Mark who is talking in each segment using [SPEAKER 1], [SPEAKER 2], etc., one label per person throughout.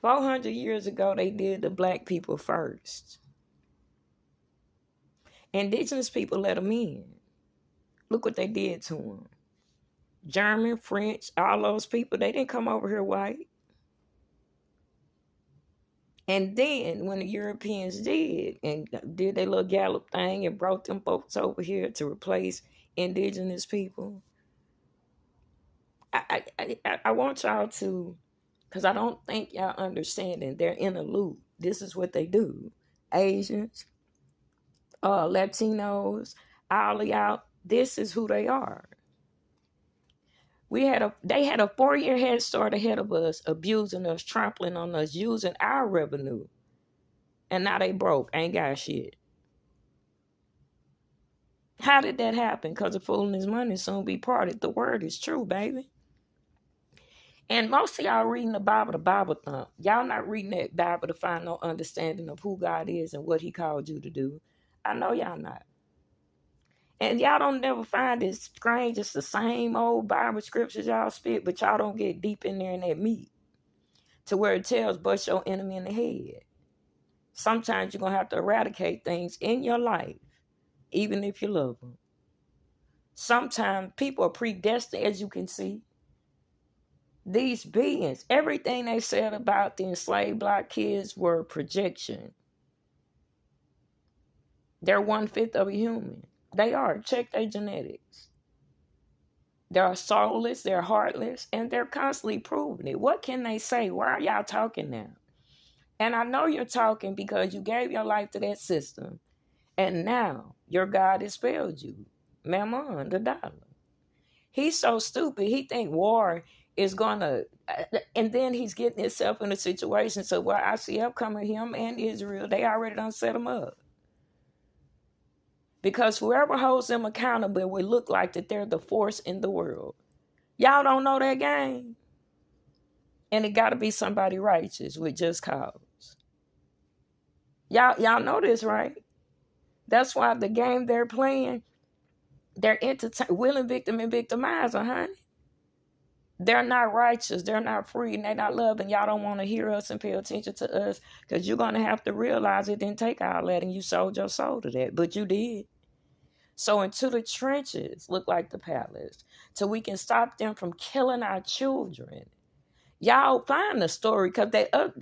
[SPEAKER 1] 400 years ago, they did the black people first. Indigenous people let them in. Look what they did to them. German, French, all those people, they didn't come over here white. And then when the Europeans did and did their little Gallup thing and brought them folks over here to replace indigenous people, I want y'all to, because I don't think y'all understanding. They're in a loop. This is what they do. Asians, Latinos, all of y'all, this is who they are. They had a 4-year head start ahead of us, abusing us, trampling on us, using our revenue. And now they broke, ain't got shit. How did that happen? Because the fool and his money soon be parted. The word is true, baby. And most of y'all reading the Bible thump. Y'all not reading that Bible to find no understanding of who God is and what he called you to do. I know y'all not. And y'all don't never find it strange. It's the same old Bible scriptures y'all spit, but y'all don't get deep in there in that meat to where it tells bust your enemy in the head. Sometimes you're going to have to eradicate things in your life, even if you love them. Sometimes people are predestined, as you can see. These beings, everything they said about the enslaved black kids were projection. They're 1/5 of a human. They are. Check their genetics. They're soulless, they're heartless, and they're constantly proving it. What can they say? Why are y'all talking now? And I know you're talking because you gave your life to that system. And now your God has failed you. Mammon, the dollar. He's so stupid. He think war is going to... And then he's getting himself in a situation. So where ICF coming, him and Israel, they already done set him up. Because whoever holds them accountable will look like that they're the force in the world. Y'all don't know that game. And it got to be somebody righteous with just cause. Y'all know this, right? That's why the game they're playing, they're willing victim and victimizer, honey. They're not righteous. They're not free. And they're not loving. Y'all don't want to hear us and pay attention to us because you're going to have to realize it didn't take all that and you sold your soul to that. But you did. So into the trenches look like the palace. So we can stop them from killing our children. Y'all find the story because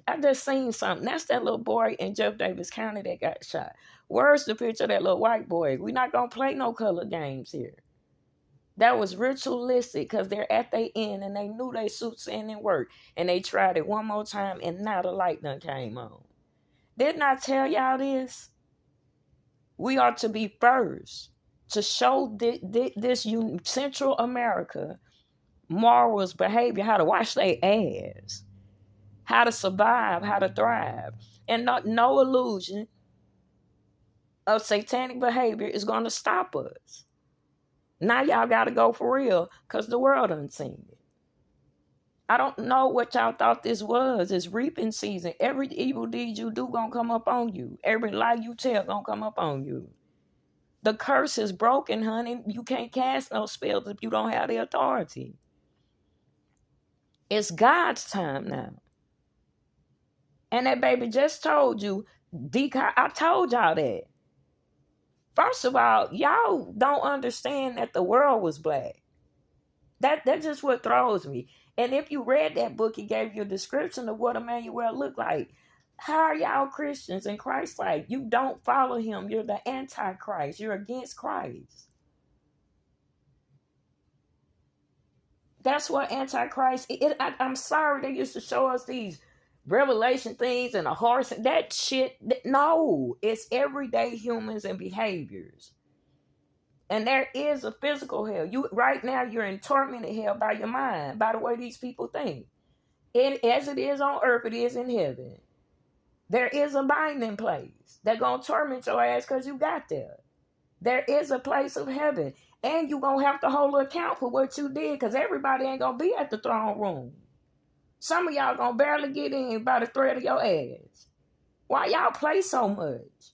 [SPEAKER 1] I just seen something. That's that little boy in Jeff Davis County that got shot. Where's the picture of that little white boy? We're not going to play no color games here. That was ritualistic because they're at their end and they knew they suits in and work. And they tried it one more time and now the light done came on. Didn't I tell y'all this? We are to be first to show this Central America morals, behavior, how to wash their ass, how to survive, how to thrive. And no illusion of satanic behavior is going to stop us. Now y'all got to go for real because the world done seen it. I don't know what y'all thought this was. It's reaping season. Every evil deed you do going to come up on you. Every lie you tell going to come up on you. The curse is broken, honey. You can't cast no spells if you don't have the authority. It's God's time now. And that baby just told you, I told y'all that. First of all, y'all don't understand that the world was black. That's just what throws me. And if you read that book, he gave you a description of what Emmanuel looked like. How are y'all Christians and Christ-like? You don't follow him. You're the Antichrist. You're against Christ. That's what Antichrist is. I'm sorry they used to show us these revelation things and a horse. That shit, no. It's everyday humans and behaviors. And there is a physical hell. Right now, you're in tormented hell by your mind, by the way these people think. As it is on earth, it is in heaven. There is a binding place that's going to torment your ass because you got there. There is a place of heaven. And you're going to have to hold an account for what you did because everybody ain't going to be at the throne room. Some of y'all going to barely get in by the thread of your ass. Why y'all play so much?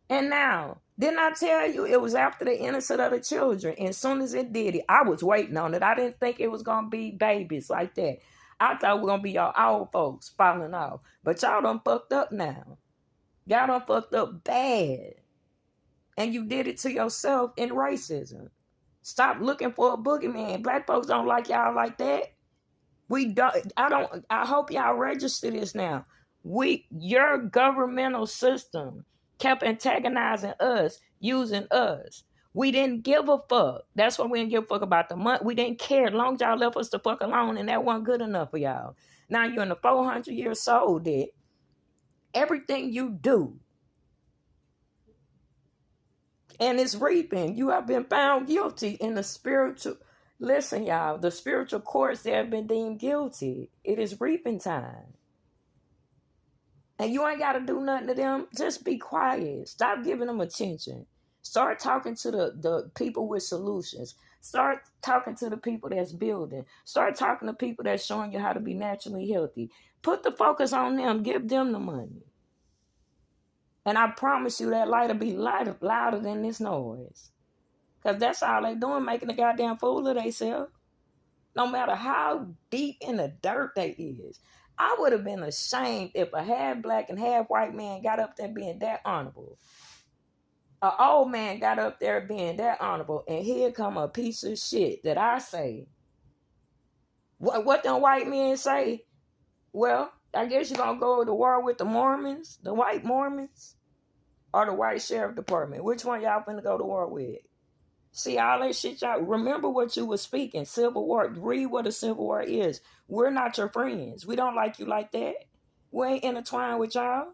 [SPEAKER 1] And now, didn't I tell you it was after the innocence of the children? And as soon as it did it, I was waiting on it. I didn't think it was going to be babies like that. I thought we were going to be y'all old folks falling off. But y'all done fucked up now. Y'all done fucked up bad. And you did it to yourself in racism. Stop looking for a boogeyman. Black folks don't like y'all like that. I hope y'all register this now. Your governmental system kept antagonizing us, using us. We didn't give a fuck. That's why we didn't give a fuck about the month. We didn't care. As long as y'all left us the fuck alone, and that wasn't good enough for y'all. Now you're in the 400-year soul debt. Everything you do, and it's reaping. You have been found guilty in the spiritual. Listen, y'all, the spiritual courts, they have been deemed guilty. It is reaping time. And you ain't got to do nothing to them. Just be quiet. Stop giving them attention. Start talking to the people with solutions. Start talking to the people that's building. Start talking to people that's showing you how to be naturally healthy. Put the focus on them. Give them the money. And I promise you that light will be louder than this noise. Because that's all they doing, making a goddamn fool of themselves. No matter how deep in the dirt they is. I would have been ashamed if a half black and half white man got up there being that honorable. An old man got up there being that honorable, and here come a piece of shit that I say. What them white men say? Well, I guess you're going to go to war with the Mormons, the white Mormons, or the white sheriff department. Which one y'all finna go to war with? See, all that shit, y'all. Remember what you were speaking. Civil war. Read what a civil war is. We're not your friends. We don't like you like that. We ain't intertwined with y'all.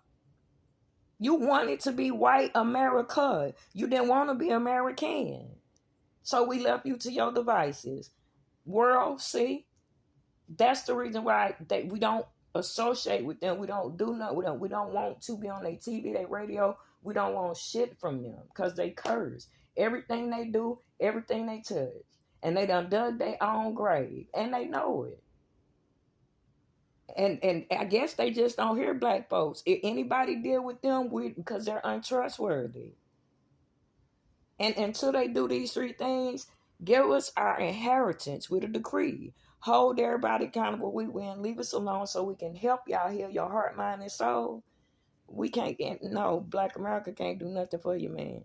[SPEAKER 1] You wanted to be white America. You didn't want to be American. So we left you to your devices. World, see? That's the reason why we don't associate with them. We don't do nothing with them. We don't want to be on their TV, their radio. We don't want shit from them because they curse. Everything they do, everything they touch. And they done dug their own grave. And they know it. And I guess they just don't hear black folks. If anybody deal with them, because they're untrustworthy. And until they do these three things, give us our inheritance with a decree. Hold everybody accountable. We win. Leave us alone so we can help y'all heal your heart, mind, and soul. We can't Black America can't do nothing for you, man.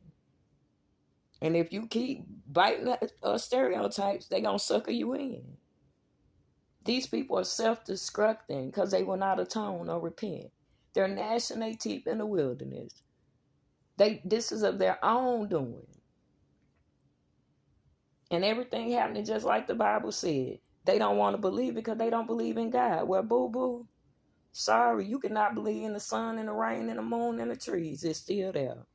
[SPEAKER 1] And if you keep biting stereotypes, they gonna sucker you in. These people are self-destructing because they will not atone or repent. They're gnashing their teeth in the wilderness. This is of their own doing. And everything happening just like the Bible said. They don't want to believe because they don't believe in God. Well, boo-boo, sorry, you cannot believe in the sun and the rain and the moon and the trees. It's still there.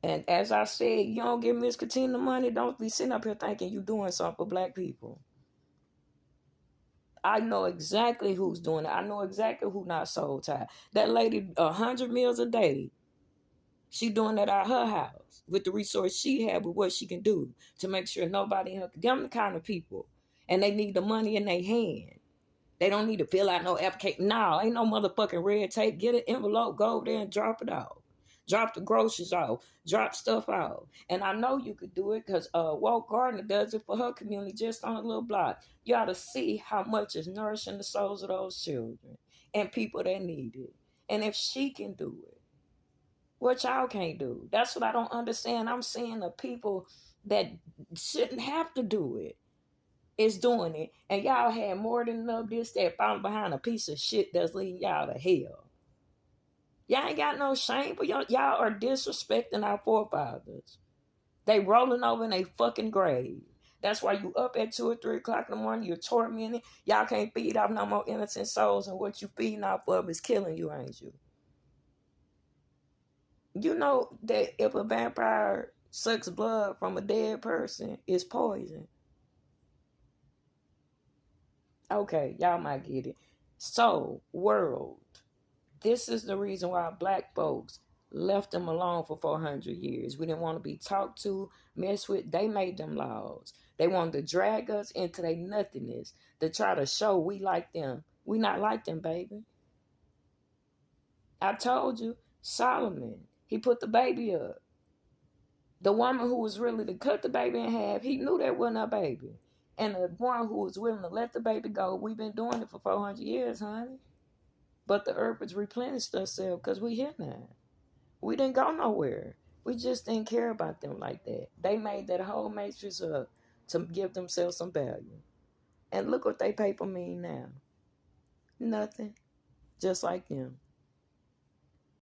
[SPEAKER 1] And as I said, you don't give Miss Katina the money, don't be sitting up here thinking you're doing something for black people. I know exactly who's doing it. I know exactly who not soul tied. That lady, 100 meals a day, she doing that at her house with the resource she had with what she can do to make sure nobody in her, them the kind of people. And they need the money in their hand. They don't need to fill out no application. No, ain't no motherfucking red tape. Get an envelope, go over there and drop it off. Drop the groceries off. Drop stuff off. And I know you could do it because Walt Gardner does it for her community just on a little block. You ought to see how much is nourishing the souls of those children and people that need it. And if she can do it, what y'all can't do? That's what I don't understand. I'm seeing the people that shouldn't have to do it is doing it. And y'all had more than enough this, that, falling behind a piece of shit that's leading y'all to hell. Y'all ain't got no shame, but y'all are disrespecting our forefathers. They rolling over in a fucking grave. That's why you up at 2 or 3 o'clock in the morning, you're tormenting. Y'all can't feed off no more innocent souls, and what you feeding off of is killing you, ain't you? You know that if a vampire sucks blood from a dead person, it's poison. Okay, y'all might get it. So, world. This is the reason why black folks left them alone for 400 years. We didn't want to be talked to, messed with. They made them laws. They wanted to drag us into their nothingness to try to show we like them. We not like them, baby. I told you, Solomon, he put the baby up. The woman who was really to cut the baby in half, he knew that wasn't her baby. And the one who was willing to let the baby go, we've been doing it for 400 years, honey. But the earth has replenished herself because we here now. We didn't go nowhere. We just didn't care about them like that. They made that whole matrix up to give themselves some value. And look what they paper mean now. Nothing. Just like them.